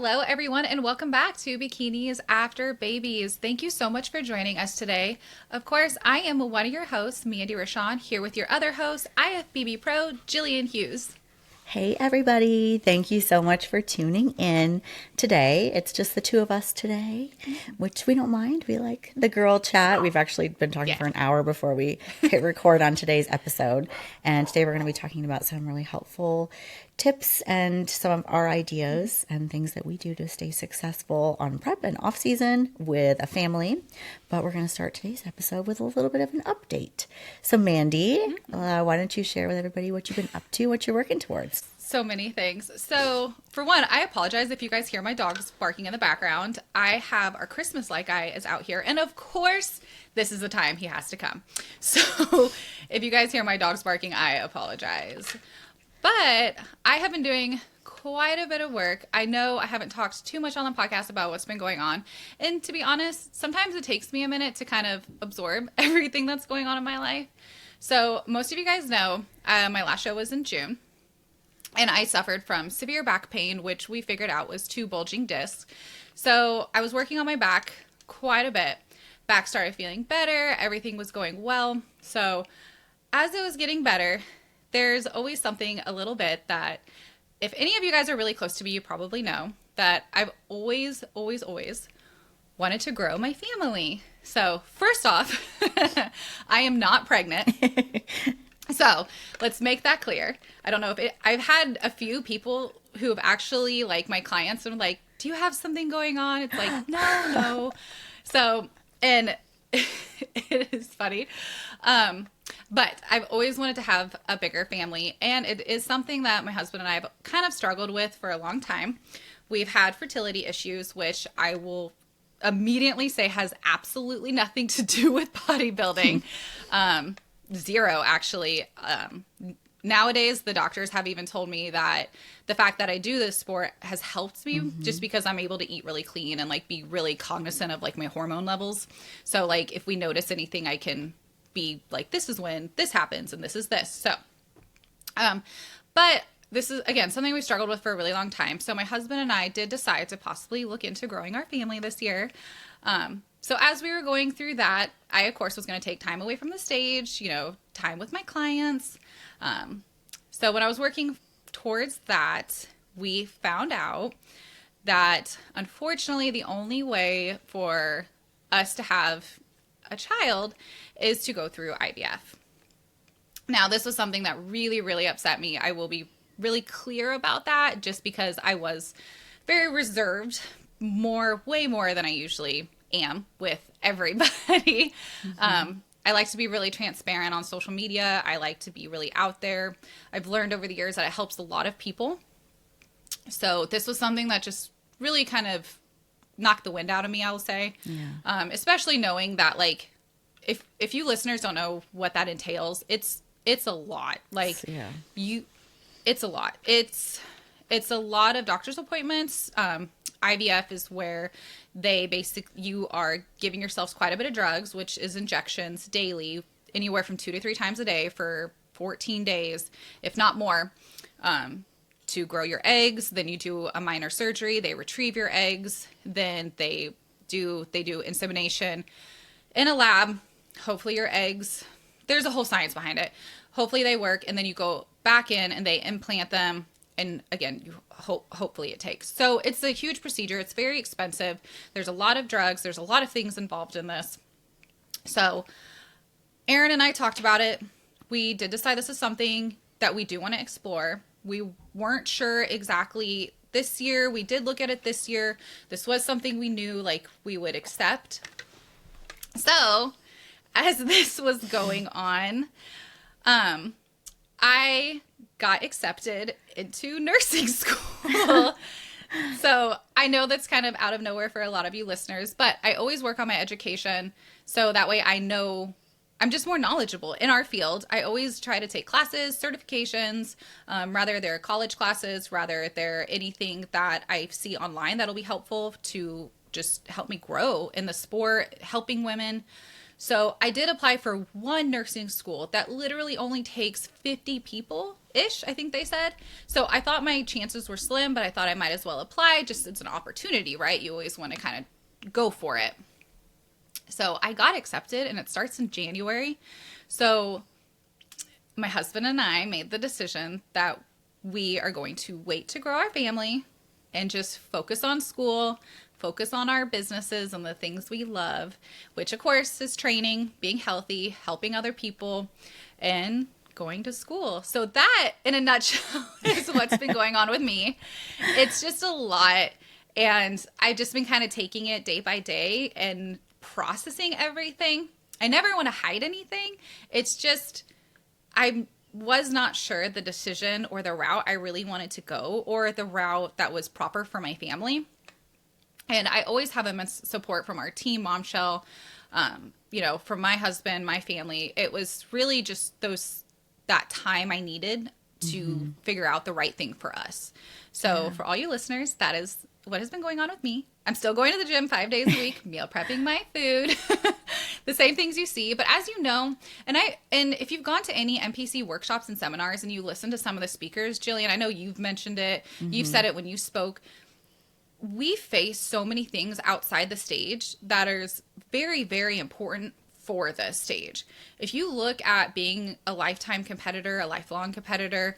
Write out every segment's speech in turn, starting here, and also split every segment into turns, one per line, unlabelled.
Hello, everyone, and welcome back to Bikinis After Babies. Thank you so much for joining us today. Of course, I am one of your hosts, Mandy Rochon, here with your other host, IFBB Pro, Gillian Hughes.
Hey everybody, thank you so much for tuning in today. It's just the two of us today, which we don't mind. We like the girl chat. We've actually been talking
Yeah.
for an hour before we hit record on today's episode. And today we're going to be talking about some really helpful tips and some of our ideas and things that we do to stay successful on prep and off season with a family. But we're going to start today's episode with a little bit of an update. So Mandy, why don't you share with everybody what you've been up to, what you're working towards?
So many things. So, for one, I apologize if you guys hear my dogs barking in the background. I have our Christmas light guy is out here, and of course, this is the time he has to come. So, if you guys hear my dogs barking, I apologize. But I have been doing quite a bit of work. I know I haven't talked too much on the podcast about what's been going on. And to be honest, sometimes it takes me a minute to kind of absorb everything that's going on in my life. So most of you guys know my last show was in June. And I suffered from severe back pain, which we figured out was 2 bulging discs. So I was working on my back quite a bit. Back started feeling better. Everything was going well. So as it was getting better, there's always something a little bit that if any of you guys are really close to me, you probably know that I've always wanted to grow my family. So first off, I am not pregnant. So let's make that clear. I don't know if I've had a few people who have actually, like my clients, and like, do you have something going on? It's like, no. So, and it is funny. But I've always wanted to have a bigger family, and it is something that my husband and I have kind of struggled with for a long time. We've had fertility issues, which I will immediately say has absolutely nothing to do with bodybuilding. Zero, actually. Nowadays, the doctors have even told me that the fact that I do this sport has helped me just because I'm able to eat really clean and like be really cognizant of like my hormone levels. So like if we notice anything, I can be like, this is when this happens and this is this. So, but this is again something we struggled with for a really long time. So my husband and I did decide to possibly look into growing our family this year. So as we were going through that, I, of course, was going to take time away from the stage, time with my clients. So when I was working towards that, we found out that, unfortunately, the only way for us to have a child is to go through IVF. Now, this was something that really, really upset me. I will be really clear about that just because I was very reserved, way more than I usually am with everybody. I like to be really transparent on social media. I like to be really out there. I've learned over the years that it helps a lot of people. So this was something that just really kind of knocked the wind out of me, I will say. Yeah. Especially knowing that like, if you listeners don't know what that entails, it's a lot. Like it's a lot. It's a lot of doctor's appointments. IVF is where you are giving yourselves quite a bit of drugs, which is injections daily, anywhere from 2 to 3 times a day for 14 days, if not more, to grow your eggs. Then you do a minor surgery. They retrieve your eggs. Then they do insemination in a lab. Hopefully your eggs, there's a whole science behind it. Hopefully they work. And then you go back in and they implant them. And again, hopefully it takes. So it's a huge procedure. It's very expensive. There's a lot of drugs. There's a lot of things involved in this. So Aaron and I talked about it. We did decide this is something that we do want to explore. We weren't sure exactly this year. We did look at it this year. This was something we knew like we would accept. So as this was going on, I got accepted into nursing school. So I know that's kind of out of nowhere for a lot of you listeners, but I always work on my education. So that way I know I'm just more knowledgeable in our field. I always try to take classes, certifications, rather they're college classes, rather they're anything that I see online that'll be helpful to just help me grow in the sport, helping women. So I did apply for one nursing school that literally only takes 50 people ish, I think they said. So I thought my chances were slim, but I thought I might as well apply. Just it's an opportunity, right? You always want to kind of go for it. So I got accepted, and it starts in January. So my husband and I made the decision that we are going to wait to grow our family and just focus on school, focus on our businesses and the things we love, which of course is training, being healthy, helping other people, and going to school. So that, in a nutshell, is what's been going on with me. It's just a lot. And I've just been kind of taking it day by day and processing everything. I never want to hide anything. It's just, I was not sure the decision or the route I really wanted to go or the route that was proper for my family. And I always have immense support from our team, Momshell, from my husband, my family. It was really just that time I needed to figure out the right thing for us. So for all you listeners, that is what has been going on with me. I'm still going to the gym 5 days a week, meal prepping my food, the same things you see. But as you know, and if you've gone to any NPC workshops and seminars and you listen to some of the speakers, Gillian, I know you've mentioned it. You've said it when you spoke. We face so many things outside the stage that is very, very important for the stage. If you look at being a lifetime competitor, a lifelong competitor,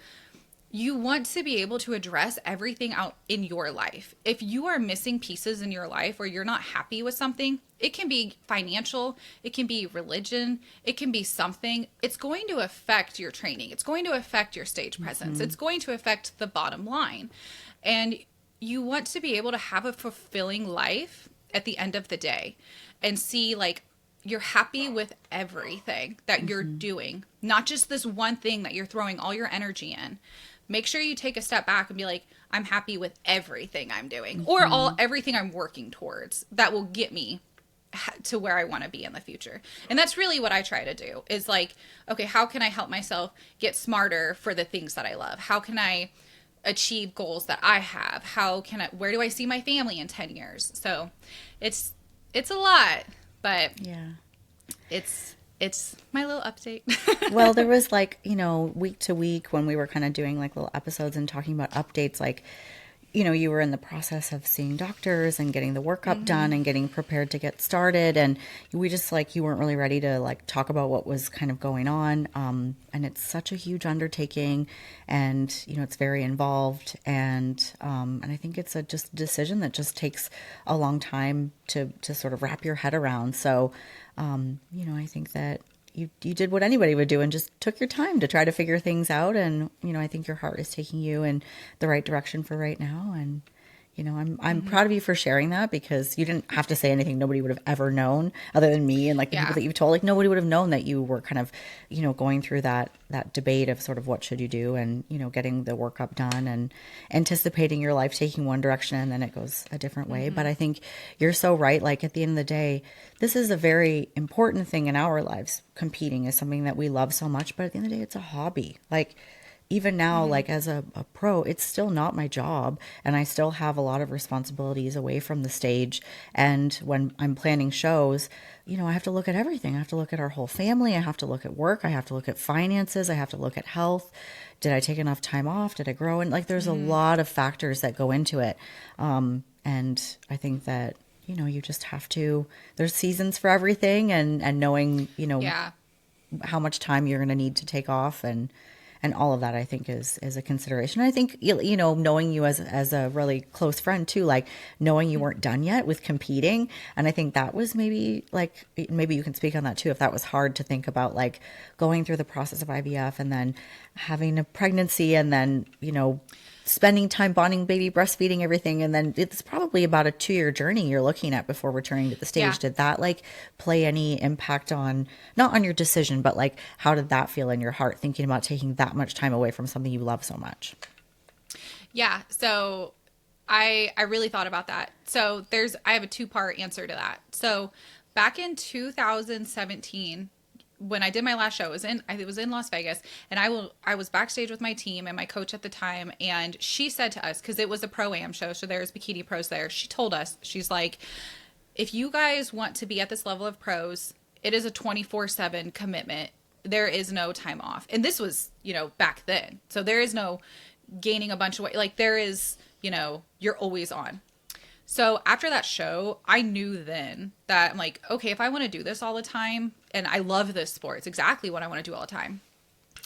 you want to be able to address everything out in your life. If you are missing pieces in your life or you're not happy with something, it can be financial, it can be religion, it can be something. It's going to affect your training. It's going to affect your stage presence. It's going to affect the bottom line. And you want to be able to have a fulfilling life at the end of the day and see like you're happy with everything that you're doing, not just this one thing that you're throwing all your energy in. Make sure you take a step back and be like, I'm happy with everything I'm doing or everything I'm working towards that will get me to where I want to be in the future. And that's really what I try to do is like, okay, how can I help myself get smarter for the things that I love? How can I achieve goals that I have? Where do I see my family in 10 years? So it's a lot, but
yeah,
it's my little update.
Well, there was like, week to week when we were kind of doing like little episodes and talking about updates, like, you were in the process of seeing doctors and getting the workup done and getting prepared to get started. And we just like, you weren't really ready to like talk about what was kind of going on. And it's such a huge undertaking and, it's very involved. And I think it's just a decision that just takes a long time to sort of wrap your head around. So, I think that you did what anybody would do and just took your time to try to figure things out. And, I think your heart is taking you in the right direction for right now. And, I'm proud of you for sharing that because you didn't have to say anything nobody would have ever known other than me and like the people that you've told. Like nobody would have known that you were kind of, going through that debate of sort of what should you do and, getting the workup done and anticipating your life taking one direction and then it goes a different way. But I think you're so right. Like at the end of the day, this is a very important thing in our lives. Competing is something that we love so much, but at the end of the day, it's a hobby. Like even now, like as a pro, it's still not my job. And I still have a lot of responsibilities away from the stage. And when I'm planning shows, I have to look at everything. I have to look at our whole family. I have to look at work. I have to look at finances. I have to look at health. Did I take enough time off? Did I grow? And like, there's a lot of factors that go into it. And I think that, you just have to, there's seasons for everything and knowing, how much time you're going to need to take off and all of that, I think, is a consideration. I think, knowing you as a really close friend, too, like knowing you weren't done yet with competing. And I think that was maybe you can speak on that, too, if that was hard to think about, like going through the process of IVF and then having a pregnancy and then, spending time bonding, baby, breastfeeding, everything. And then it's probably about a 2-year journey you're looking at before returning to the stage. Yeah. Did that like play any impact on, not on your decision, but like, how did that feel in your heart thinking about taking that much time away from something you love so much?
Yeah. So I really thought about that. So I have a 2-part answer to that. So back in 2017, when I did my last show, it was in Las Vegas, and I was backstage with my team and my coach at the time, and she said to us, because it was a pro-am show, so there's bikini pros there. She told us, she's like, if you guys want to be at this level of pros, it is a 24/7 commitment there is no time off. And this was, back then. So there is no gaining a bunch of weight. Like there is, you're always on. So after that show, I knew then that I'm like, okay, if I want to do this all the time, and I love this sport, it's exactly what I want to do all the time,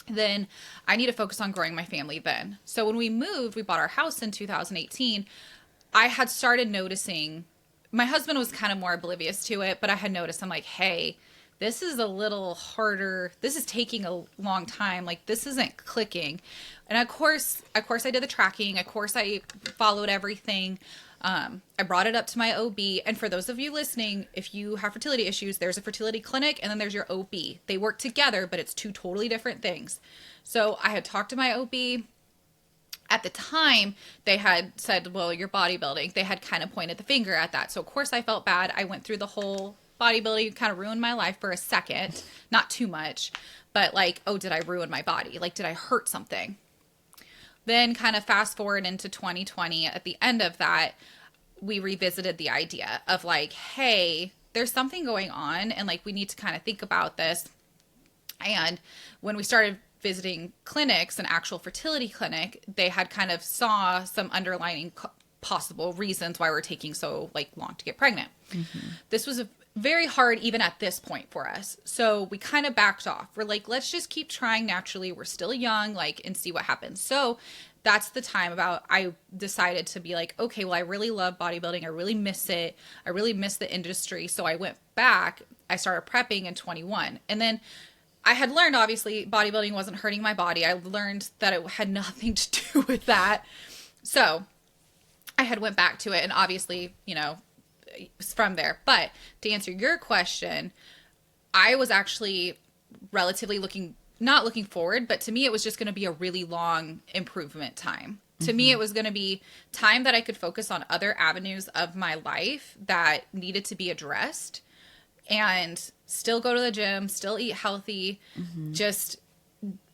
then I need to focus on growing my family then. So when we moved, we bought our house in 2018, I had started noticing, my husband was kind of more oblivious to it, but I had noticed, I'm like, hey, this is a little harder. This is taking a long time. Like this isn't clicking. And of course I did the tracking. Of course I followed everything. I brought it up to my OB. And for those of you listening, if you have fertility issues, there's a fertility clinic and then there's your OB. They work together, but it's two totally different things. So I had talked to my OB. At the time, they had said, well, you're bodybuilding. They had kind of pointed the finger at that. So of course I felt bad. I went through the whole bodybuilding, kind of ruined my life for a second. Not too much, but like, oh, did I ruin my body? Like, did I hurt something? Then kind of fast forward into 2020, at the end of that, we revisited the idea of like, hey, there's something going on and like we need to kind of think about this. And when we started visiting clinics, an actual fertility clinic, they had kind of saw some underlying possible reasons why we're taking so like long to get pregnant. Mm-hmm. This was very hard even at this point for us. So we kind of backed off. We're like, let's just keep trying naturally. We're still young, like, and see what happens. So that's the time I decided to be like, okay, well, I really love bodybuilding. I really miss it. I really miss the industry. So I went back. I started prepping in 21. And then I had learned, obviously, bodybuilding wasn't hurting my body. I learned that it had nothing to do with that. So I had went back to it. And obviously, from there. But to answer your question, I was actually relatively not looking forward, but to me, it was just going to be a really long improvement time. To me, it was going to be time that I could focus on other avenues of my life that needed to be addressed and still go to the gym, still eat healthy, just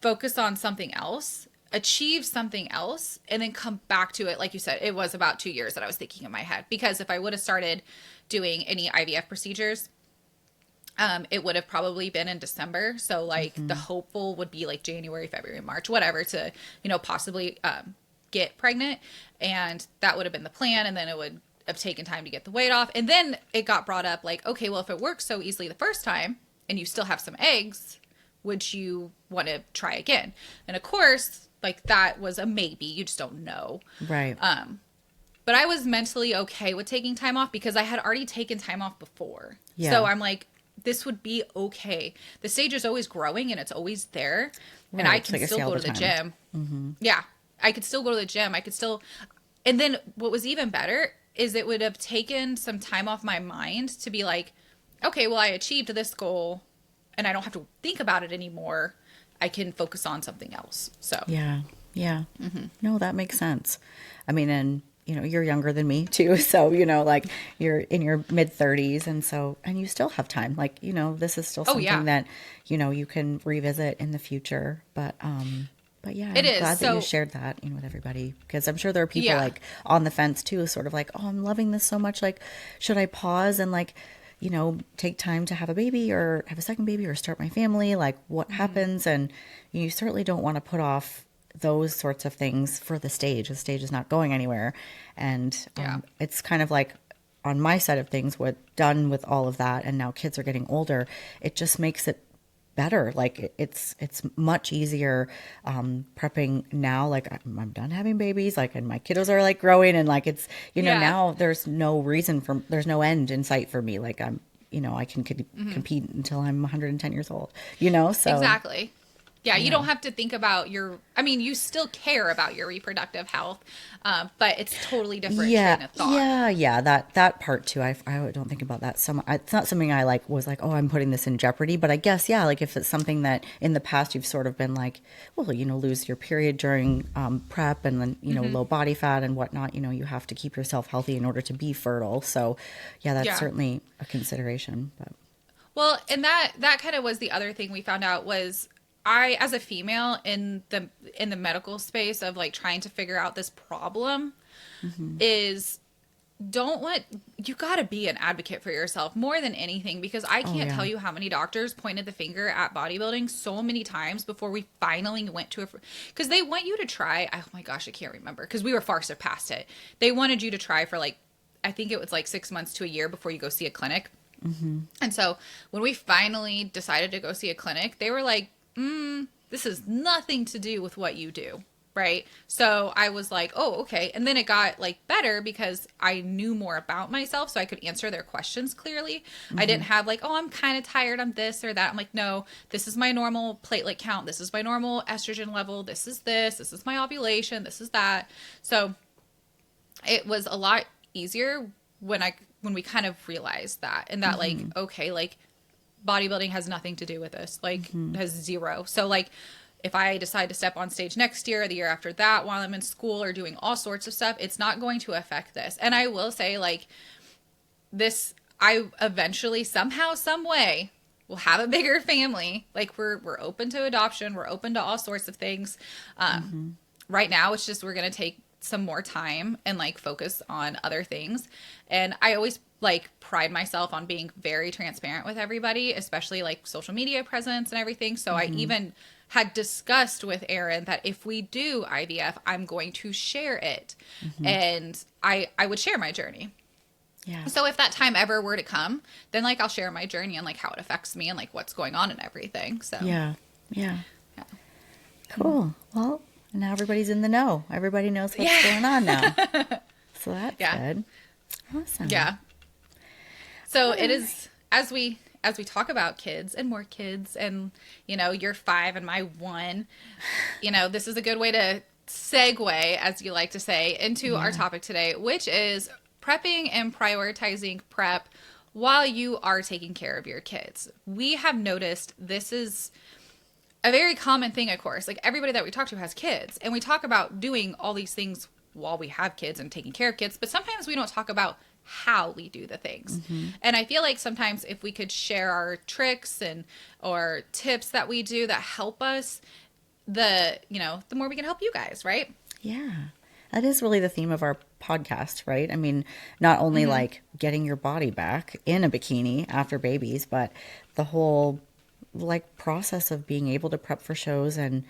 focus on something else, achieve something else, and then come back to it. Like you said, it was about 2 years that I was thinking in my head, because if I would have started doing any IVF procedures, it would have probably been in December. So like the hopeful would be like January, February, March, whatever, to, possibly get pregnant. And that would have been the plan. And then it would have taken time to get the weight off. And then it got brought up like, okay, well, if it works so easily the first time and you still have some eggs, would you want to try again? And of course, like that was a maybe. You just don't know.
Right.
But I was mentally okay with taking time off because I had already taken time off before.
Yeah.
So I'm like, this would be okay. The stage is always growing and it's always there. Right. And I can still go to the gym. Mm-hmm. Yeah. I could still go to the gym. I could still. And then what was even better is it would have taken some time off my mind to be like, okay, well, I achieved this goal and I don't have to think about it anymore. I can focus on something else. So
yeah. Mm-hmm. No, that makes sense. I mean, and you're younger than me too, so like you're in your mid 30s, and you still have time. Like this is still something that you can revisit in the future. But yeah, I'm glad that you shared that with everybody, because I'm sure there are people like on the fence too, sort of like, oh, I'm loving this so much. Like, should I pause and like take time to have a baby or have a second baby or start my family? Like, what happens? And you certainly don't want to put off those sorts of things for the stage. The stage is not going anywhere. And it's kind of like on my side of things, what done with all of that, and now kids are getting older, it just makes it better. Like it's much easier prepping now. Like I'm done having babies, like, and my kiddos are like growing, and like it's now there's no there's no end in sight for me. Like I'm I can compete until I'm 110 years old. So
exactly. Yeah, you don't have to think about you still care about your reproductive health, but it's totally different train of thought.
Yeah, that part too. I don't think about that so much. It's not something I was like, oh, I'm putting this in jeopardy. But I guess, like if it's something that in the past you've sort of been like, well, lose your period during prep, and then, low body fat and whatnot, you have to keep yourself healthy in order to be fertile. So, that's certainly a consideration. But.
Well, and that kind of was the other thing we found out was, I, as a female in the medical space of like trying to figure out this problem, is don't let you got to be an advocate for yourself more than anything, because I can't tell you how many doctors pointed the finger at bodybuilding so many times before we finally went to because they want you to try. Oh my gosh, I can't remember, because we were far surpassed it. They wanted you to try for like, I think it was like 6 months to a year before you go see a clinic. And so when we finally decided to go see a clinic, they were like, this has nothing to do with what you do. Right. So I was like, oh, okay. And then it got like better because I knew more about myself, so I could answer their questions clearly. I didn't have like, oh, I'm kind of tired, I'm this or that. I'm like, no, this is my normal platelet count. This is my normal estrogen level. This is my ovulation. This is that. So it was a lot easier when we kind of realized that, and that like, okay, like bodybuilding has nothing to do with this, like has zero. So like, if I decide to step on stage next year or the year after that while I'm in school or doing all sorts of stuff, it's not going to affect this. And I will say, like, this, I eventually, somehow, some way, will have a bigger family. Like, we're open to adoption. We're open to all sorts of things. Right now, it's just we're going to take some more time and, like, focus on other things. And I always, like, pride myself on being very transparent with everybody, especially, like, social media presence and everything. So I even had discussed with Aaron that if we do IVF, I'm going to share it. And I would share my journey.
Yeah.
So if that time ever were to come, then like I'll share my journey and like how it affects me and like what's going on and everything. So
Yeah. Cool. Well, now everybody's in the know. Everybody knows what's going on now. So that's good. Awesome.
Yeah. So it is, as we talk about kids and more kids and, you know, you're 5 and my 1, you know, this is a good way to segue, as you like to say, into our topic today, which is prepping and prioritizing prep while you are taking care of your kids. We have noticed this is a very common thing, of course. Like, everybody that we talk to has kids, and we talk about doing all these things while we have kids and taking care of kids, but sometimes we don't talk about how we do the things. And I feel like sometimes if we could share our tricks and or tips that we do that help us, the more we can help you guys, right?
Yeah. That is really the theme of our podcast, right? I mean, not only like getting your body back in a bikini after babies, but the whole like process of being able to prep for shows and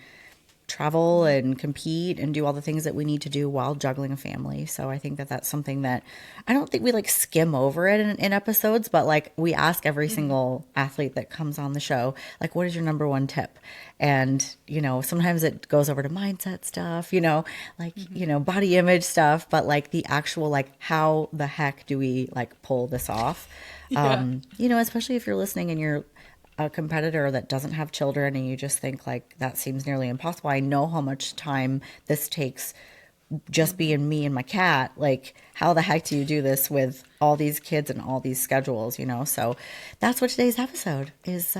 travel and compete and do all the things that we need to do while juggling a family. So I think that that's something that I don't think we like skim over it in episodes, but like we ask every single athlete that comes on the show, like, what is your number one tip? And, you know, sometimes it goes over to mindset stuff, you know, like, you know, body image stuff, but like the actual, like, how the heck do we like pull this off? You know, especially if you're listening and you're a competitor that doesn't have children and you just think like that seems nearly impossible. I know how much time this takes just being me and my cat. Like, how the heck do you do this with all these kids and all these schedules, you know? So that's what today's episode is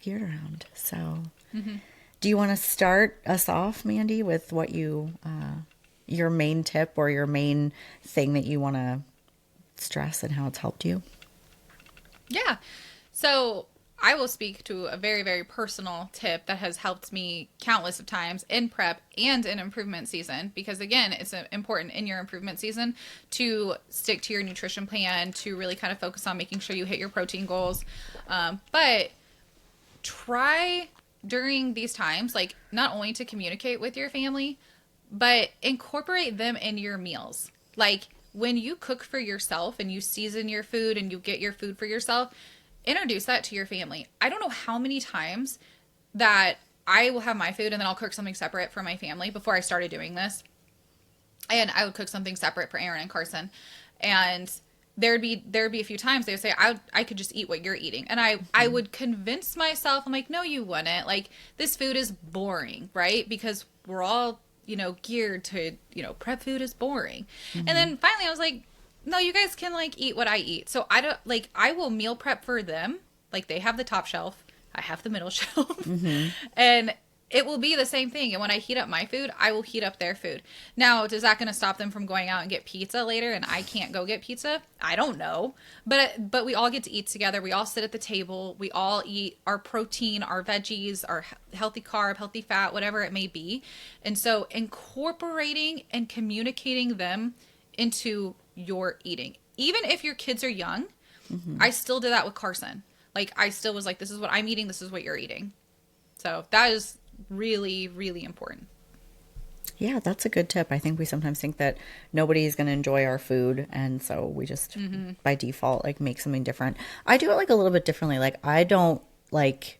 geared around. So do you want to start us off, Mandy, with what you your main tip or your main thing that you want to stress and how it's helped you?
Yeah. So I will speak to a very, very personal tip that has helped me countless of times in prep and in improvement season, because again, it's important in your improvement season to stick to your nutrition plan, to really kind of focus on making sure you hit your protein goals. But try during these times, like, not only to communicate with your family, but incorporate them in your meals. Like, when you cook for yourself and you season your food and you get your food for yourself, introduce that to your family. I don't know how many times that I will have my food and then I'll cook something separate for my family before I started doing this. And I would cook something separate for Aaron and Carson. And there'd be a few times they would say, I could just eat what you're eating. And I would convince myself, I'm like, no, you wouldn't. Like, this food is boring, right? Because we're all, you know, geared to, you know, prep food is boring. And then finally I was like, no, you guys can like eat what I eat. So I will meal prep for them. Like, they have the top shelf, I have the middle shelf, and it will be the same thing. And when I heat up my food, I will heat up their food. Now, is that going to stop them from going out and get pizza later and I can't go get pizza? I don't know. But we all get to eat together. We all sit at the table. We all eat our protein, our veggies, our healthy carb, healthy fat, whatever it may be. And so incorporating and communicating them into your eating, even if your kids are young, I still did that with Carson. Like, I still was like, this is what I'm eating, this is what you're eating. So that is really, really important.
Yeah, that's a good tip. I think we sometimes think that nobody's going to enjoy our food, and so we just by default like make something different. I do it like a little bit differently. Like I don't like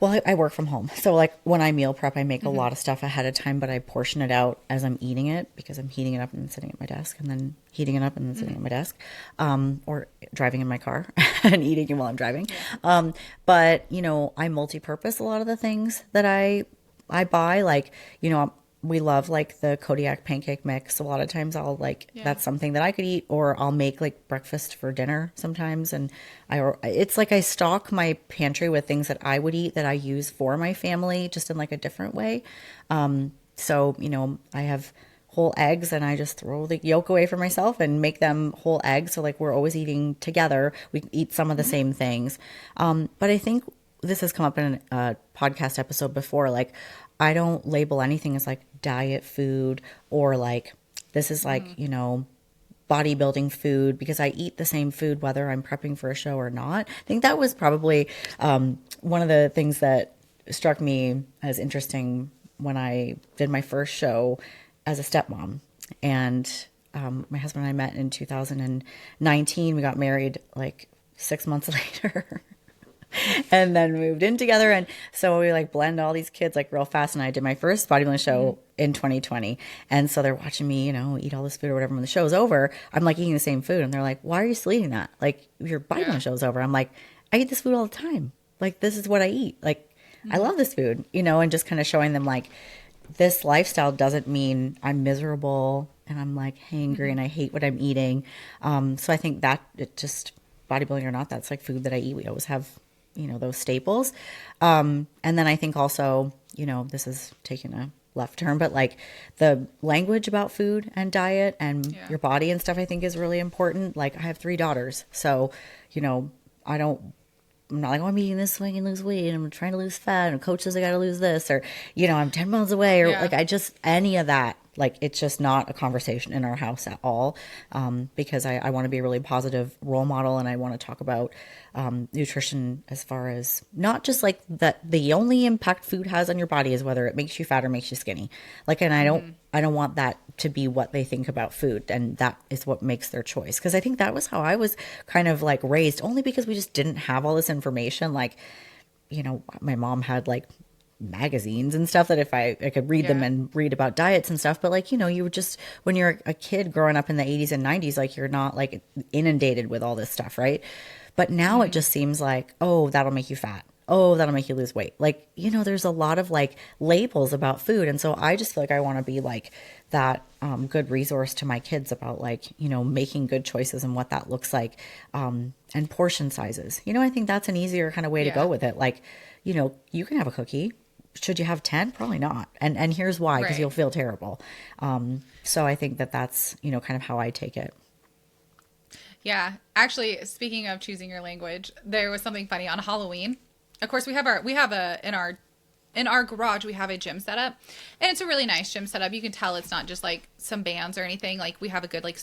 well, I work from home. So like when I meal prep, I make a lot of stuff ahead of time, but I portion it out as I'm eating it because I'm heating it up and then sitting at my desk and then heating it up and then sitting at my desk, or driving in my car and eating it while I'm driving. But you know, I multi-purpose a lot of the things that I buy. Like, you know, we love like the Kodiak pancake mix. A lot of times I'll like, that's something that I could eat, or I'll make like breakfast for dinner sometimes. And it's like I stock my pantry with things that I would eat that I use for my family, just in like a different way. So, you know, I have whole eggs and I just throw the yolk away for myself and make them whole eggs. So like we're always eating together. We eat some of the same things. But I think this has come up in a podcast episode before. Like, I don't label anything as like diet food or like this is like, you know, bodybuilding food, because I eat the same food whether I'm prepping for a show or not. I think that was probably one of the things that struck me as interesting when I did my first show as a stepmom. And my husband and I met in 2019. We got married like 6 months later. And then moved in together. And so we like blend all these kids like real fast. And I did my first bodybuilding show in 2020. And so they're watching me, you know, eat all this food or whatever. When the show's over, I'm like eating the same food. And they're like, why are you still eating that? Like, your bodybuilding show's over. I'm like, I eat this food all the time. Like, this is what I eat. Like, I love this food, you know, and just kind of showing them like this lifestyle doesn't mean I'm miserable and I'm like hangry and I hate what I'm eating. So I think that it just, bodybuilding or not, that's like food that I eat. We always have, you know, those staples. And then I think also, you know, this is taking a left turn, but like the language about food and diet and your body and stuff, I think is really important. Like, I have 3 daughters. So, you know, I'm not like, oh, I'm eating this so I can lose weight and I'm trying to lose fat and coach says I got to lose this, or, you know, I'm 10 miles away, or like, I just, any of that, like, it's just not a conversation in our house at all. Because I want to be a really positive role model, and I want to talk about nutrition as far as not just like that the only impact food has on your body is whether it makes you fat or makes you skinny. Like, and I don't want that to be what they think about food, and that is what makes their choice. Because I think that was how I was kind of like raised, only because we just didn't have all this information. Like, you know, my mom had like magazines and stuff that if I could read them and read about diets and stuff. But like, you know, you would just, when you're a kid growing up in the 80s and 90s, like, you're not like inundated with all this stuff, right? But now it just seems like, oh, that'll make you fat. Oh, that'll make you lose weight. Like, you know, there's a lot of like labels about food. And so I just feel like I want to be like that good resource to my kids about like, you know, making good choices and what that looks like, and portion sizes. You know, I think that's an easier kind of way to go with it. Like, you know, you can have a cookie. Should you have 10? Probably not. And here's why, because you'll feel terrible. So I think that's, you know, kind of how I take it.
Yeah. Actually, speaking of choosing your language, there was something funny on Halloween. Of course, in our garage, we have a gym setup, and it's a really nice gym setup. You can tell it's not just like some bands or anything. Like, we have a good like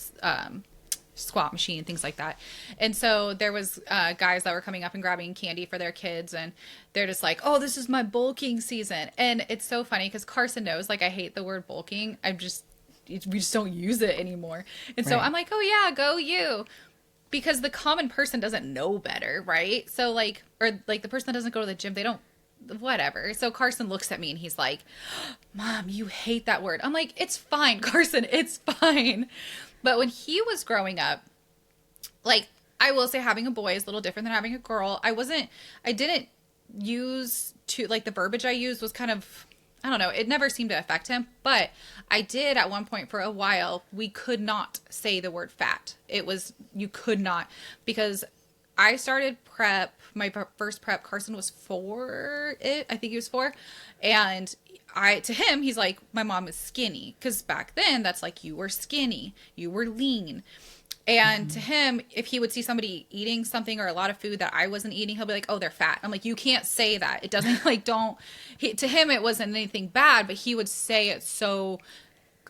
squat machine, things like that. And so there was guys that were coming up and grabbing candy for their kids, and they're just like, oh, this is my bulking season. And it's so funny because Carson knows, like, I hate the word bulking. We just don't use it anymore. And so I'm like, oh yeah, go you. Because the common person doesn't know better, right? So like, or like the person that doesn't go to the gym, they don't, whatever. So Carson looks at me and he's like, Mom, you hate that word. I'm like, it's fine, Carson, it's fine. But when he was growing up, like, I will say having a boy is a little different than having a girl. I didn't use like the verbiage I used was kind of, I don't know, it never seemed to affect him. But I did at one point for a while, we could not say the word fat. You could not, because I started prep, my first prep, Carson was 4, I think he was 4. And to him, he's like, my mom is skinny. Because back then, that's like, you were skinny, you were lean. And to him, if he would see somebody eating something or a lot of food that I wasn't eating, he'll be like, oh, they're fat. I'm like, you can't say that. It doesn't, like, to him, it wasn't anything bad, but he would say it so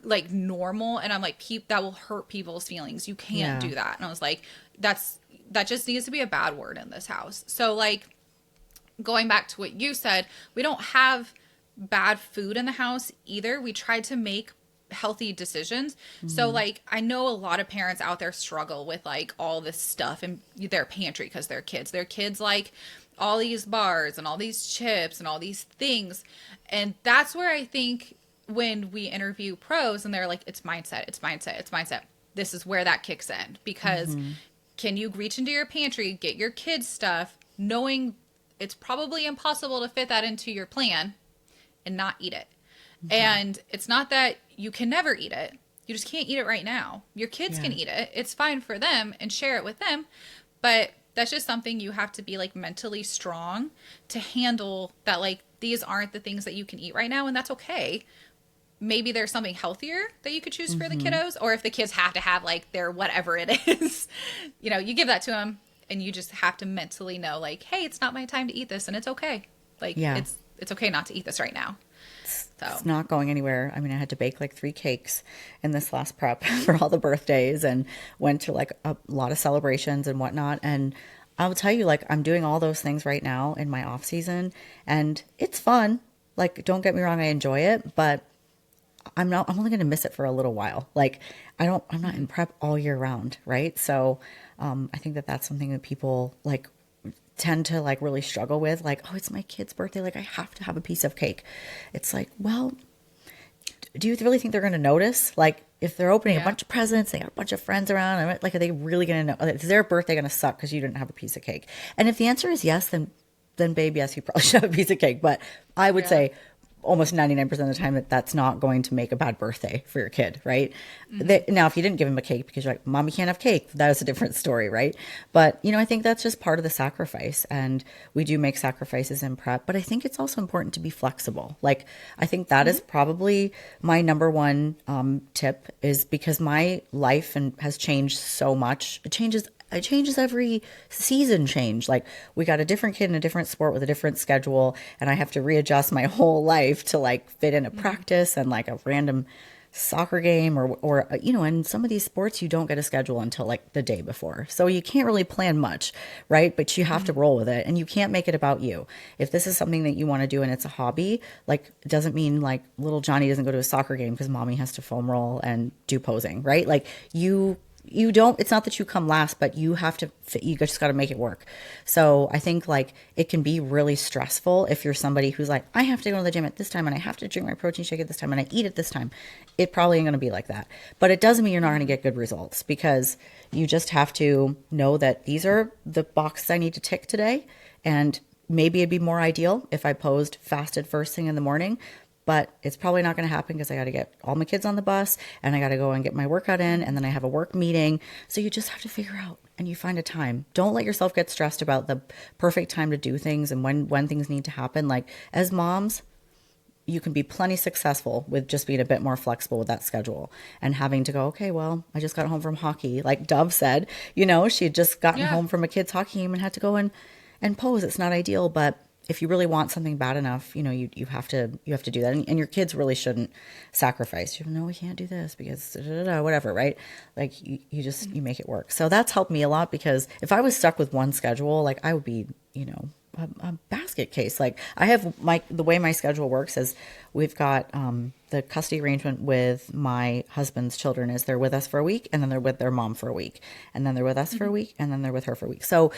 like normal. And I'm like, that will hurt people's feelings. You can't do that. And I was like, that just needs to be a bad word in this house. So like going back to what you said, we don't have bad food in the house either. We tried to make healthy decisions. So like I know a lot of parents out there struggle with like all this stuff in their pantry because their kids like all these bars and all these chips and all these things. And that's where I think when we interview pros and they're like, it's mindset, this is where that kicks in. Because can you reach into your pantry, get your kids stuff, knowing it's probably impossible to fit that into your plan and not eat it? And it's not that you can never eat it. You just can't eat it right now. Your kids can eat it. It's fine for them and share it with them. But that's just something you have to be like mentally strong to handle, that like these aren't the things that you can eat right now, and that's okay. Maybe there's something healthier that you could choose for the kiddos, or if the kids have to have like their whatever it is, you give that to them, and you just have to mentally know like, hey, it's not my time to eat this, and it's okay. Like it's okay not to eat this right now. So
it's not going anywhere. I mean, I had to bake like 3 cakes in this last prep for all the birthdays, and went to like a lot of celebrations and whatnot. And I'll tell you, like, I'm doing all those things right now in my off season, and it's fun. Like, don't get me wrong, I enjoy it, but I'm only going to miss it for a little while. Like, I'm not in prep all year round. Right. So, I think that that's something that people like tend to like really struggle with. Like, oh, it's my kid's birthday. Like, I have to have a piece of cake. It's like, well, do you really think they're going to notice? Like, if they're opening a bunch of presents, they got a bunch of friends around, like, are they really going to know? Is their birthday going to suck because you didn't have a piece of cake? And if the answer is yes, then babe, yes, you probably should have a piece of cake. But I would say almost 99% of the time that's not going to make a bad birthday for your kid, right? Now, if you didn't give him a cake because you're like, Mom, you can't have cake, that is a different story, right? But, I think that's just part of the sacrifice. And we do make sacrifices in prep, but I think it's also important to be flexible. Like, I think that is probably my number one tip, is because my life has changed so much. It changes every season change. Like, we got a different kid in a different sport with a different schedule, and I have to readjust my whole life to like fit in a practice and like a random soccer game or in some of these sports you don't get a schedule until like the day before. So you can't really plan much, right? But you have to roll with it, and you can't make it about you. If this is something that you want to do and it's a hobby, like, it doesn't mean like little Johnny doesn't go to a soccer game because mommy has to foam roll and do posing, right? Like, you don't, it's not that you come last, but you just got to make it work. So I think like it can be really stressful if you're somebody who's like, I have to go to the gym at this time, and I have to drink my protein shake at this time, and I eat at this time. It probably ain't going to be like that, but it doesn't mean you're not going to get good results, because you just have to know that these are the boxes I need to tick today. And maybe it'd be more ideal if I fasted first thing in the morning, but it's probably not going to happen because I got to get all my kids on the bus, and I got to go and get my workout in, and then I have a work meeting. So you just have to figure out, and you find a time. Don't let yourself get stressed about the perfect time to do things and when things need to happen. Like, as moms, you can be plenty successful with just being a bit more flexible with that schedule and having to go, okay, well, I just got home from hockey. Like Dove said, she had just gotten home from a kid's hockey game and had to go and pose. It's not ideal, but if you really want something bad enough, you have to do that. And your kids really shouldn't sacrifice. No, we can't do this because whatever, right? Like, you make it work. So that's helped me a lot, because if I was stuck with one schedule, like, I would be, a basket case. Like, I have the way my schedule works is we've got the custody arrangement with my husband's children is they're with us for a week, and then they're with their mom for a week, and then they're with us for a week, and then they're with her for a week. So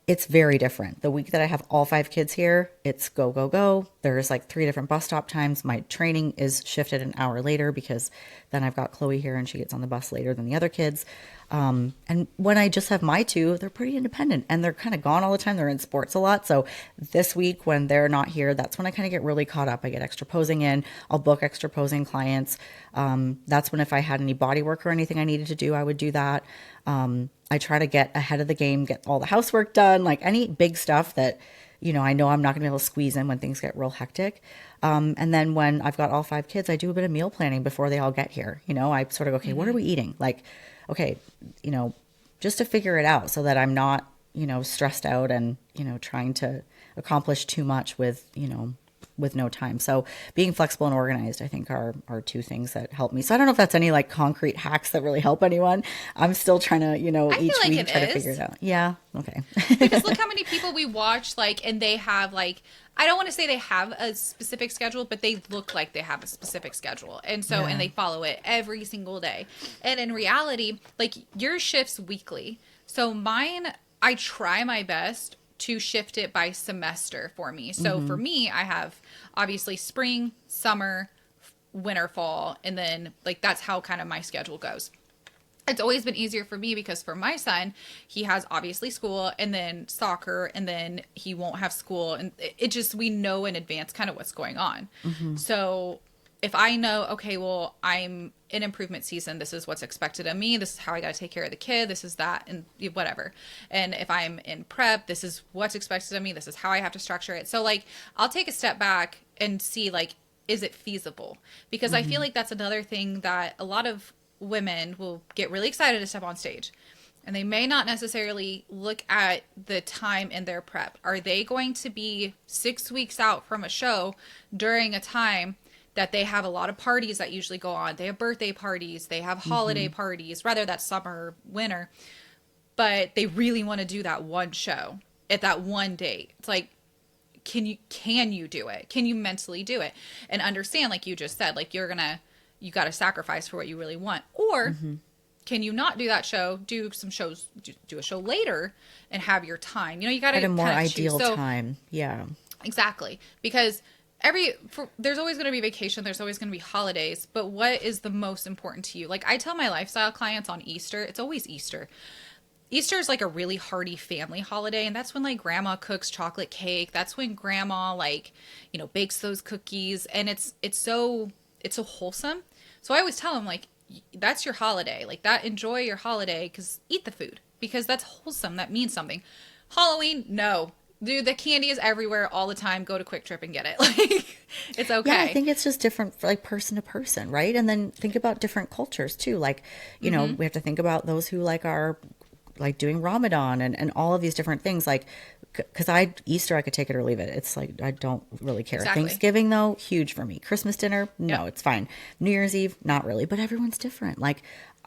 it's very different. The week that I have all 5 kids here, it's go, go, go. There's like 3 different bus stop times. My training is shifted an hour later because then I've got Chloe here and she gets on the bus later than the other kids. And when I just have my 2, they're pretty independent and they're kind of gone all the time. They're in sports a lot. So this week when they're not here, that's when I kind of get really caught up. I get extra posing in. I'll book extra posing clients. That's when, if I had any body work or anything I needed to do, I would do that. I try to get ahead of the game, get all the housework done, like any big stuff that, I know I'm not going to be able to squeeze in when things get real hectic. And then when I've got all 5 kids, I do a bit of meal planning before they all get here. I sort of go, okay, what are we eating? Like, okay, just to figure it out so that I'm not, stressed out and, trying to accomplish too much with, with no time. So being flexible and organized, I think are two things that help me. So I don't know if that's any like concrete hacks that really help anyone. I'm still trying to,
I
each
feel like
week
it
try to
is.
figure it out. Yeah. Okay.
Because look how many people we watch, like, and they have, like, I don't want to say they have a specific schedule, but they look like they have a specific schedule. And so,
Yeah.
and they follow it every single day. And in reality, like, your shift's weekly. So mine, I try my best to shift it by semester for me. So for me, I have obviously spring, summer, winter, fall, and then, like, that's how kind of my schedule goes. It's always been easier for me because for my son, he has obviously school and then soccer, and then he won't have school. And it just, we know in advance kind of what's going on. So if I know, okay, well, I'm in improvement season, this is what's expected of me, this is how I got to take care of the kid, this is that, and whatever. And if I'm in prep, this is what's expected of me, this is how I have to structure it. So, like, I'll take a step back and see, like, is it feasible? Because I feel like that's another thing that a lot of women will get really excited to step on stage, and they may not necessarily look at the time in their prep. Are they going to be 6 weeks out from a show during a time that they have a lot of parties that usually go on? They have birthday parties, they have holiday parties, rather that's summer or winter, but they really want to do that one show at that one date. It's like, can you do it? Can you mentally do it? And understand, like you just said, like, you got to sacrifice for what you really want. Or can you not do that show, do some shows, do a show later and have your time? You got to
At a more
kind of
ideal
choose.
time. Yeah.
Exactly. Because there's always going to be vacation. There's always going to be holidays. But what is the most important to you? Like, I tell my lifestyle clients on Easter, it's always Easter. Easter is like a really hearty family holiday, and that's when, like, grandma cooks chocolate cake. That's when grandma, like, bakes those cookies, and it's so wholesome. So I always tell them, like, that's your holiday. Like, that, enjoy your holiday, because eat the food, because that's wholesome. That means something. Halloween, no. Dude, the candy is everywhere all the time. Go to Quick Trip and get it. Like, it's okay.
Yeah, I think it's just different, like, person to person, right? And then think about different cultures too. Like, we have to think about those who are like doing Ramadan and all of these different things. Like, because Easter, I could take it or leave it. It's like, I don't really care.
Exactly.
Thanksgiving, though, huge for me. Christmas dinner, no,
Yep.
It's fine. New Year's Eve, not really. But everyone's different. Like,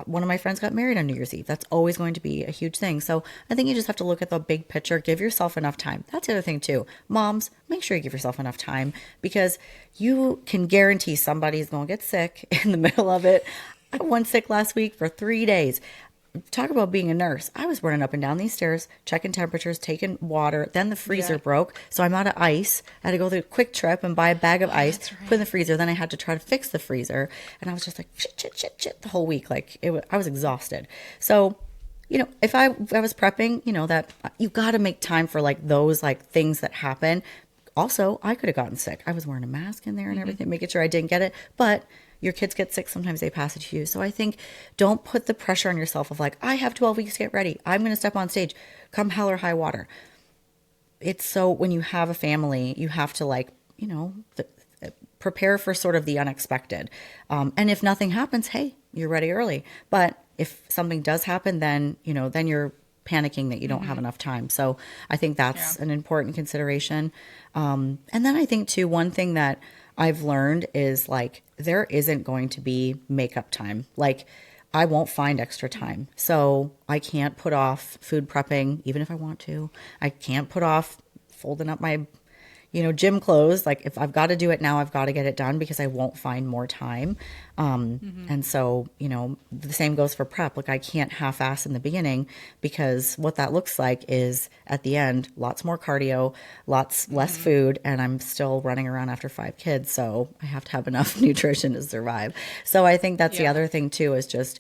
one of my friends got married on New Year's Eve. That's always going to be a huge thing. So I think you just have to look at the big picture. Give yourself enough time. That's the other thing too. Moms, make sure you give yourself enough time, because you can guarantee somebody's going to get sick in the middle of it. I had one sick last week for 3 days. Talk about being a nurse. I was running up and down these stairs, checking temperatures, taking water. Then the freezer broke, so I'm out of ice. I had to go to Quick Trip and buy a bag of ice, put in the freezer. Then I had to try to fix the freezer, and I was just like shit the whole week. Like, I was exhausted. So, if I was prepping, that you got to make time for, like, those, like, things that happen. Also, I could have gotten sick. I was wearing a mask in there and everything, making sure I didn't get it, but your kids get sick. Sometimes they pass it to you. So I think don't put the pressure on yourself of, like, I have 12 weeks to get ready. I'm going to step on stage, come hell or high water. It's so, when you have a family, you have to, like, prepare for sort of the unexpected. And if nothing happens, hey, you're ready early. But if something does happen, then, then you're panicking that you don't have enough time. So I think that's an important consideration. And then I think too, one thing that I've learned is, like, there isn't going to be makeup time. Like, I won't find extra time. So I can't put off food prepping, even if I want to. I can't put off folding up my, gym clothes. Like, if I've got to do it now, I've got to get it done, because I won't find more time. And so, the same goes for prep. Like, I can't half-ass in the beginning, because what that looks like is, at the end, lots more cardio, lots less food, and I'm still running around after 5 kids. So I have to have enough nutrition to survive. So I think that's the other thing too, is just,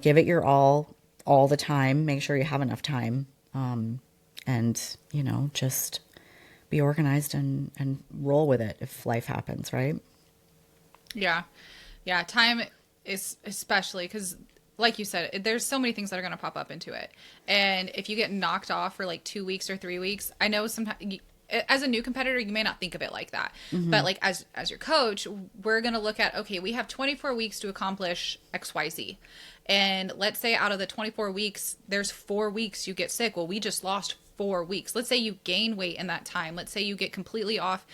give it your all the time. Make sure you have enough time. And, just be organized and roll with it if life happens, right?
Yeah. Yeah. Time is, especially because, like you said, there's so many things that are going to pop up into it. And if you get knocked off for like 2 weeks or 3 weeks, I know sometimes as a new competitor, you may not think of it like that. But, like, as your coach, we're going to look at, okay, we have 24 weeks to accomplish XYZ. And let's say out of the 24 weeks, there's 4 weeks you get sick. Well, we just lost 4 weeks. Let's say you gain weight in that time. Let's say you get completely off.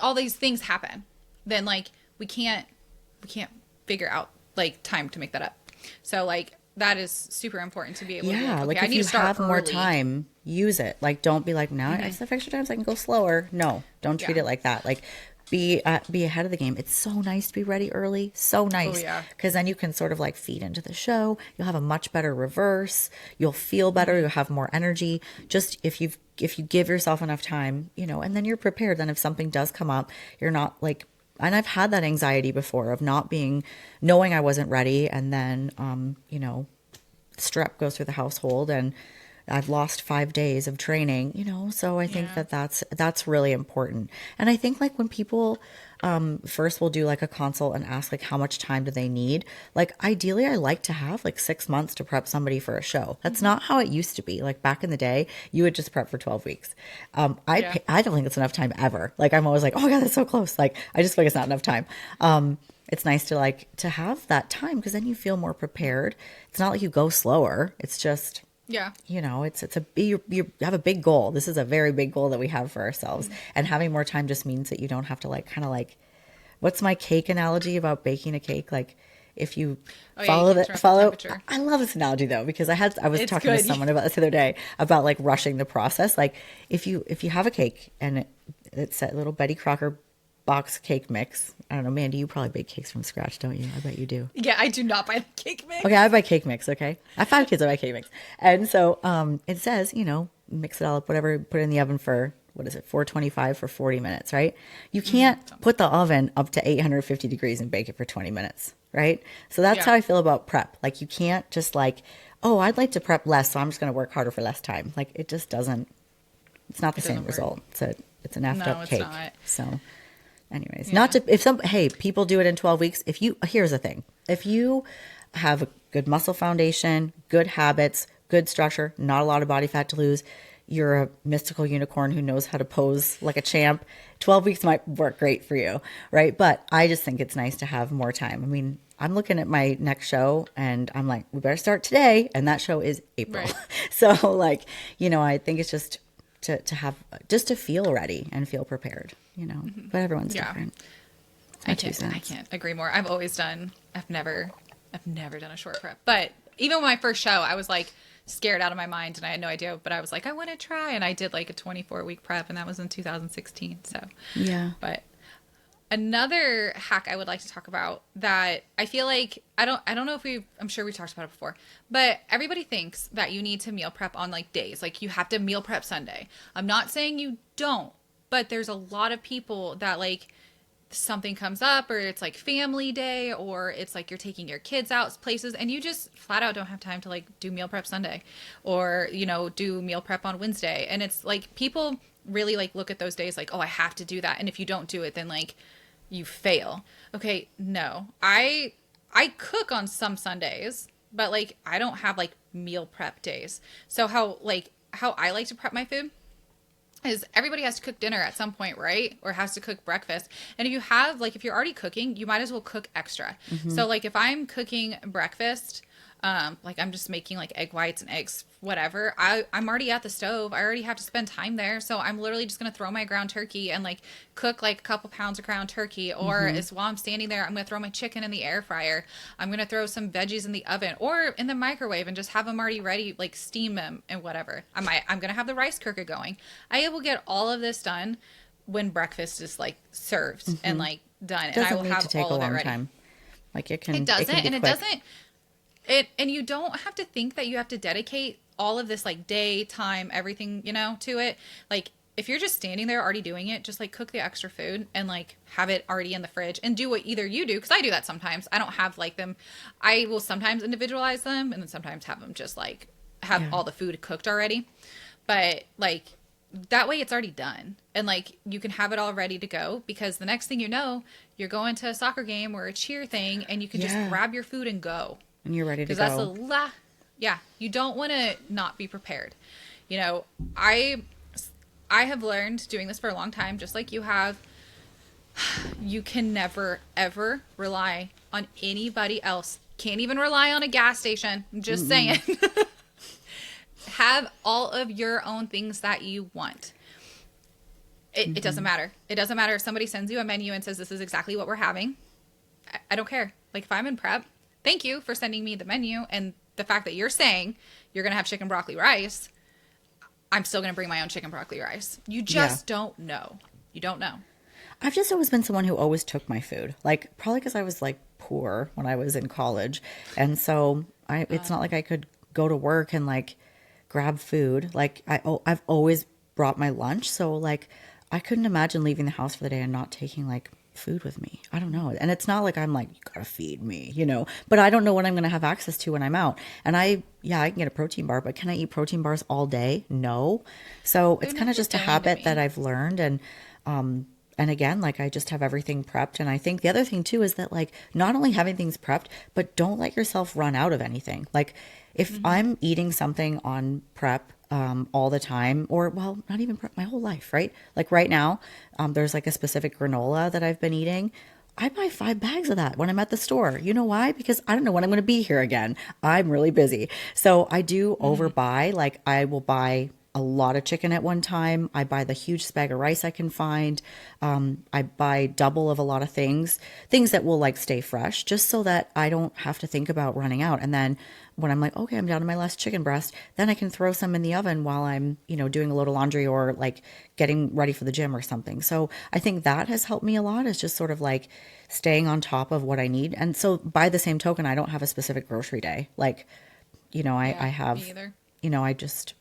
All these things happen. Then like we can't figure out like time to make that up. So like that is super important to be able to be like, okay,
like
I
if
need
you
to start
have
early.
more time, use it. Like don't be like, now I just have extra time so I can go slower. No, don't treat it like that. Like be ahead of the game. It's so nice to be ready early. So nice.
Oh, yeah.
Because then you can sort of like feed into the show. You'll have a much better reverse. You'll feel better. You'll have more energy. Just if you give yourself enough time, you know, and then you're prepared. Then if something does come up, you're not like, and I've had that anxiety before of not knowing I wasn't ready. And then, you know, strep goes through the household and I've lost 5 days of training, you know, so I think that's really important. And I think like when people first will do like a consult and ask like how much time do they need, like ideally I like to have like 6 months to prep somebody for a show. That's not how it used to be. Like back in the day, you would just prep for 12 weeks. I don't think it's enough time ever. Like I'm always like, oh my God, that's so close. Like I just feel like it's not enough time. It's nice to have that time because then you feel more prepared. It's not like you go slower. It's just, you know, you have a big goal. This is a very big goal that we have for ourselves. And having more time just means that you don't have to like, kind of like, what's my cake analogy about baking a cake? Like if you follow, I love this analogy though, because I was talking to someone about this the other day about like rushing the process. Like if you have a cake and it's that little Betty Crocker box cake mix. I don't know, Mandy, you probably bake cakes from scratch, don't you? I bet you do.
Yeah, I do not buy the cake mix.
Okay, I buy cake mix, okay? I have 5 kids, I buy cake mix. And so it says, you know, mix it all up, whatever, put it in the oven for, 425 for 40 minutes, right? You can't put the oven up to 850 degrees and bake it for 20 minutes, right? So that's how I feel about prep. Like you can't just like, oh, I'd like to prep less, so I'm just going to work harder for less time. Like it just doesn't, it's not the same result. It's an effed up cake. Not. So anyways, people do it in 12 weeks. Here's the thing. If you have a good muscle foundation, good habits, good structure, not a lot of body fat to lose, you're a mystical unicorn who knows how to pose like a champ, 12 weeks might work great for you, right? But I just think it's nice to have more time. I mean, I'm looking at my next show and I'm like, we better start today. And that show is April. Right. So like, you know, I think it's just to feel ready and feel prepared, you know, but everyone's different.
I can't agree more. I've never done a short prep, but even with my first show, I was like scared out of my mind and I had no idea, but I was like, I want to try. And I did like a 24-week prep and that was in 2016. So
yeah,
but another hack I would like to talk about that I feel like, I don't know if I'm sure we talked about it before, but everybody thinks that you need to meal prep on like days. Like you have to meal prep Sunday. I'm not saying you don't, but there's a lot of people that like something comes up or it's like family day or it's like you're taking your kids out places and you just flat out don't have time to like do meal prep Sunday or, you know, do meal prep on Wednesday. And it's like people really like look at those days like, oh, I have to do that. And if you don't do it, then like you fail. Okay, no. I cook on some Sundays, but like I don't have like meal prep days. So how I like to prep my food is everybody has to cook dinner at some point, right? Or has to cook breakfast. And if you're already cooking, you might as well cook extra. So like if I'm cooking breakfast, like I'm just making like egg whites and eggs, whatever, I'm already at the stove. I already have to spend time there. So I'm literally just going to throw my ground turkey and like cook like a couple pounds of ground turkey. Or while I'm standing there, I'm going to throw my chicken in the air fryer. I'm going to throw some veggies in the oven or in the microwave and just have them already ready, like steam them and whatever. I'm going to have the rice cooker going. I will get all of this done when breakfast is like served and like done. And I will have all of it ready. Time.
Like it can.
It doesn't,
and
it doesn't. And you don't have to think that you have to dedicate all of this like day, time, everything, you know, to it. Like if you're just standing there already doing it, just like cook the extra food and like have it already in the fridge and do what either you do. Cause I do that sometimes. I don't have like them. I will sometimes individualize them and then sometimes have them just like have all the food cooked already. But like that way it's already done. And like you can have it all ready to go because the next thing you know, you're going to a soccer game or a cheer thing and you can just grab your food and go.
And you're ready to go.
Because that's you don't want to not be prepared. You know, I have learned doing this for a long time, just like you have, you can never, ever rely on anybody else. Can't even rely on a gas station. I'm just saying. have all of your own things that you want. It doesn't matter. It doesn't matter if somebody sends you a menu and says, this is exactly what we're having. I don't care. Like, if I'm in prep, thank you for sending me the menu. And the fact that you're saying you're going to have chicken broccoli rice, I'm still going to bring my own chicken broccoli rice. You just don't know. You don't know.
I've just always been someone who always took my food, like probably because I was like poor when I was in college. And so it's not like I could go to work and like grab food. Like I've always brought my lunch. So like I couldn't imagine leaving the house for the day and not taking like food with me. I don't know. And it's not like I'm like, you gotta feed me, you know, but I don't know what I'm going to have access to when I'm out. And I can get a protein bar, but can I eat protein bars all day? No. So it's kind of just a habit that I've learned. And again, like I just have everything prepped. And I think the other thing too is that like not only having things prepped, but don't let yourself run out of anything. Like if I'm eating something on prep all the time, or well, not even prep, my whole life, right? Like right now, there's like a specific granola that I've been eating. I buy 5 bags of that when I'm at the store. You know why? Because I don't know when I'm going to be here again. I'm really busy. So I do overbuy. Like I will buy a lot of chicken at one time. I buy the huge bag of rice I can find. I buy double of a lot of things that will like stay fresh just so that I don't have to think about running out. And then when I'm like, okay, I'm down to my last chicken breast, then I can throw some in the oven while I'm, doing a load of laundry or like getting ready for the gym or something. So I think that has helped me a lot, is just sort of like staying on top of what I need. And so by the same token, I don't have a specific grocery day. Like, I have,
me either.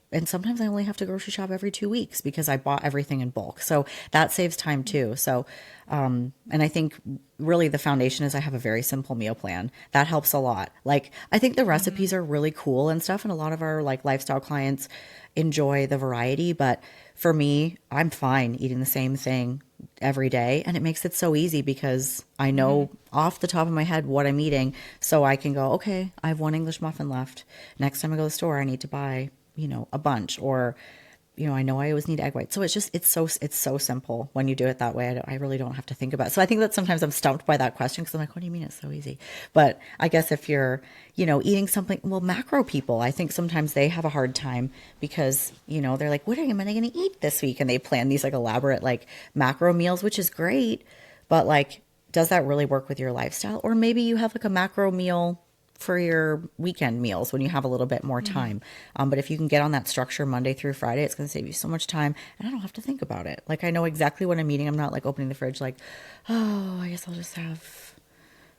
And sometimes I only have to grocery shop every 2 weeks because I bought everything in bulk. So that saves time too. So, and I think really the foundation is I have a very simple meal plan. That helps a lot. Like, I think the recipes are really cool and stuff. And a lot of our like lifestyle clients enjoy the variety. But for me, I'm fine eating the same thing every day. And it makes it so easy because I know off the top of my head what I'm eating. So I can go, okay, I have one English muffin left. Next time I go to the store, I need to buy a bunch, or, I know I always need egg whites. So it's so simple when you do it that way. I really don't have to think about it. So I think that sometimes I'm stumped by that question because I'm like, what do you mean it's so easy? But I guess if you're, eating something, well, macro people, I think sometimes they have a hard time because, they're like, what am I going to eat this week? And they plan these like elaborate like macro meals, which is great. But like, does that really work with your lifestyle? Or maybe you have like a macro meal for your weekend meals when you have a little bit more time. But if you can get on that structure Monday through Friday, it's going to save you so much time and I don't have to think about it. Like I know exactly what I'm eating. I'm not like opening the fridge like, oh, I guess I'll just have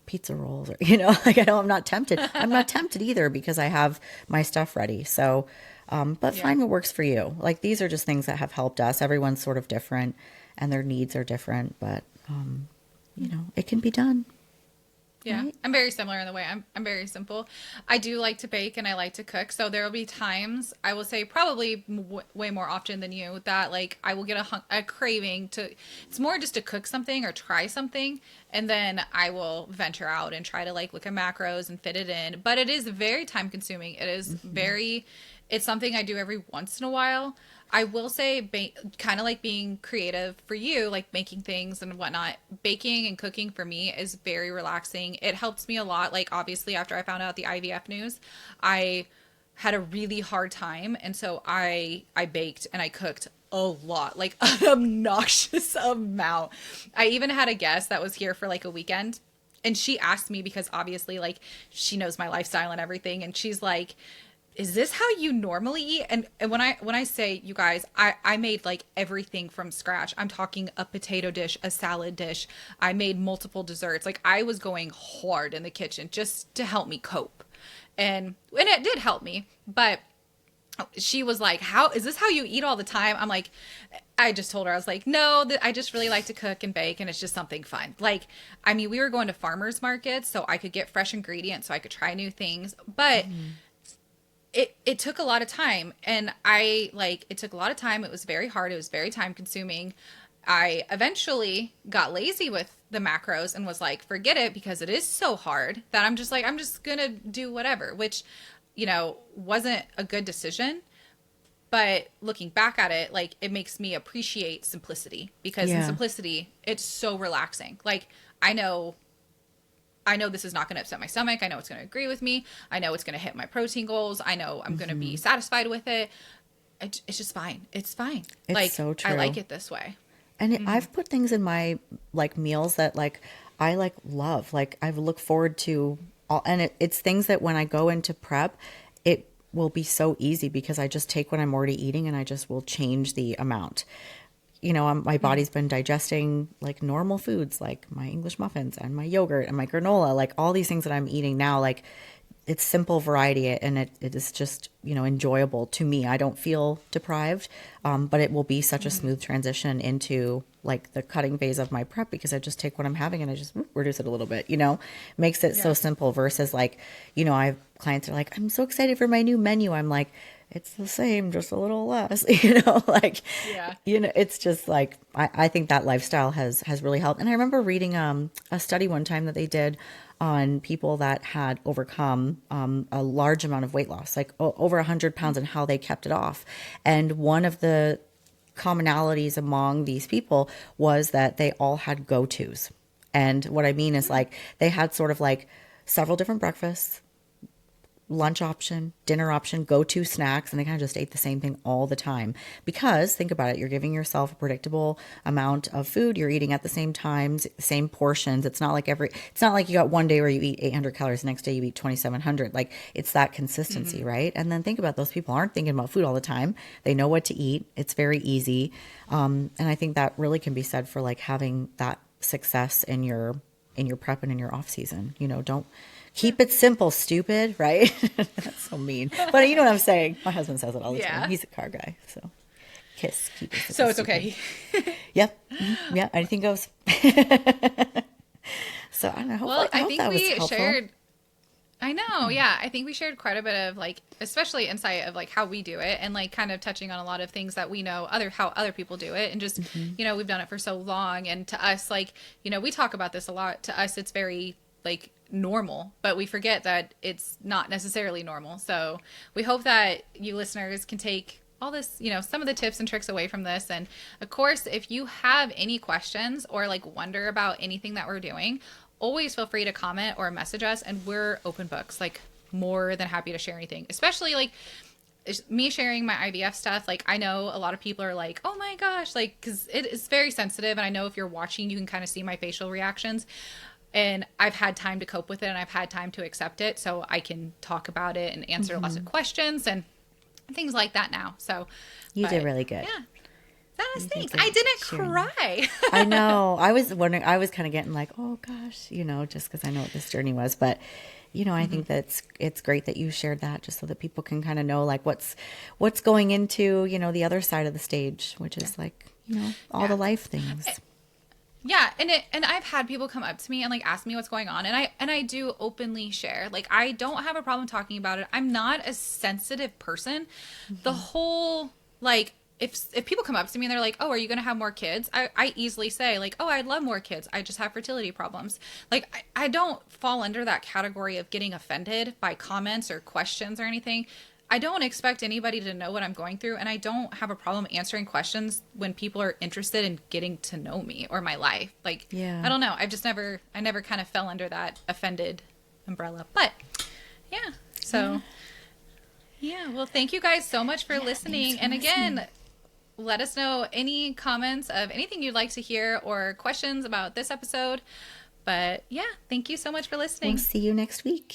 pizza rolls or, like I know I'm not tempted. I'm not tempted either because I have my stuff ready. So, but find what works for you. Like these are just things that have helped us. Everyone's sort of different and their needs are different, but, it can be done.
Yeah,
Right?
I'm very similar in the way. I'm very simple. I do like to bake and I like to cook. So there will be times, I will say probably way more often than you, that like I will get a craving to, it's more just to cook something or try something. And then I will venture out and try to like look at macros and fit it in. But it is very time consuming. It is it's something I do every once in a while. I will say, kind of like being creative for you, like making things and whatnot, baking and cooking for me is very relaxing. It helps me a lot. Like, obviously, after I found out the IVF news, I had a really hard time. And so I baked and I cooked a lot, like an obnoxious amount. I even had a guest that was here for like a weekend. And she asked me because obviously, like, she knows my lifestyle and everything. And she's like, is this how you normally eat? And when I say, you guys, I made like everything from scratch. I'm talking a potato dish, a salad dish. I made multiple desserts. Like I was going hard in the kitchen just to help me cope. And it did help me. But she was like, how is this how you eat all the time? I'm like, I just told her, I was like, no, I just really like to cook and bake and it's just something fun. Like, I mean, we were going to farmers markets so I could get fresh ingredients so I could try new things. But it took a lot of time and it took a lot of time. It was very hard. It was very time consuming. I eventually got lazy with the macros and was like, forget it, because it is so hard that I'm just going to do whatever, which, wasn't a good decision. But looking back at it, like it makes me appreciate simplicity because in simplicity, it's so relaxing. Like I know I know this is not going to upset my stomach. I know it's going to agree with me. I know it's going to hit my protein goals. I know I'm going to be satisfied with it. It's just fine. It's fine.
It's
like,
so true.
I like it this way.
And I've put things in my like meals that like I like love. Like I look forward to all, and it's things that when I go into prep, it will be so easy because I just take what I'm already eating and I just will change the amount. You know, my body's been digesting like normal foods, like my English muffins and my yogurt and my granola, like all these things that I'm eating now, like it's simple variety and it is just, you know, enjoyable to me. I don't feel deprived, but it will be such a smooth transition into like the cutting phase of my prep because I just take what I'm having and I just reduce it a little bit, you know, makes it so simple versus like, you know, I have clients are like, I'm so excited for my new menu. I'm like, it's the same, just a little less, you know, like, you know, it's just like, I think that lifestyle has really helped. And I remember reading a study one time that they did on people that had overcome a large amount of weight loss, like over 100 pounds and how they kept it off. And one of the commonalities among these people was that they all had go-tos. And what I mean is like, they had sort of like several different breakfasts, lunch option, dinner option, go-to snacks, and they kind of just ate the same thing all the time. Because think about it, you're giving yourself a predictable amount of food, you're eating at the same times, same portions. It's not like you got one day where you eat 800 calories, the next day you eat 2,700. Like it's that consistency, right? And then think about those people aren't thinking about food all the time. They know what to eat. It's very easy. And I think that really can be said for like having that success in your prep and in your off season. You know, don't keep it simple, stupid, right? That's so mean. But you know what I'm saying? My husband says it all the time. He's a car guy. So kiss, keep it simple.
So it's okay.
Yep. Yeah, anything goes. So I don't know.
Well, I think
that was
we
helpful.
shared. I know. Yeah. I think we shared quite a bit of like, especially insight of like how we do it and like kind of touching on a lot of things that we know how other people do it. And just, you know, we've done it for so long. And to us, like, you know, we talk about this a lot. To us, it's very like normal, but we forget that it's not necessarily normal. So we hope that you listeners can take all this, you know, some of the tips and tricks away from this. And of course, if you have any questions or like wonder about anything that we're doing, always feel free to comment or message us, and we're open books, like more than happy to share anything, especially like me sharing my IVF stuff. Like I know a lot of people are like, oh my gosh, like, cause it is very sensitive. And I know if you're watching, you can kind of see my facial reactions. And I've had time to cope with it and I've had time to accept it. So I can talk about it and answer lots of questions and things like that now. So
you did really good.
Yeah. Thanks. I didn't cry.
I know. I was wondering, I was kind of getting like, oh gosh, you know, just because I know what this journey was. But, you know, I think it's great that you shared that just so that people can kind of know like what's going into, you know, the other side of the stage, which is like, you know, all the life things.
Yeah, and I've had people come up to me and like ask me what's going on, and I do openly share. Like I don't have a problem talking about it. I'm not a sensitive person. The whole like if people come up to me and they're like, "Oh, are you going to have more kids?" I easily say like, "Oh, I'd love more kids. I just have fertility problems." Like I don't fall under that category of getting offended by comments or questions or anything. I don't expect anybody to know what I'm going through, and I don't have a problem answering questions when people are interested in getting to know me or my life. Like, I don't know. I never kind of fell under that offended umbrella. But yeah, so yeah. Well, thank you guys so much for listening. And again, let us know any comments of anything you'd like to hear or questions about this episode. But yeah, thank you so much for listening.
We'll see you next week.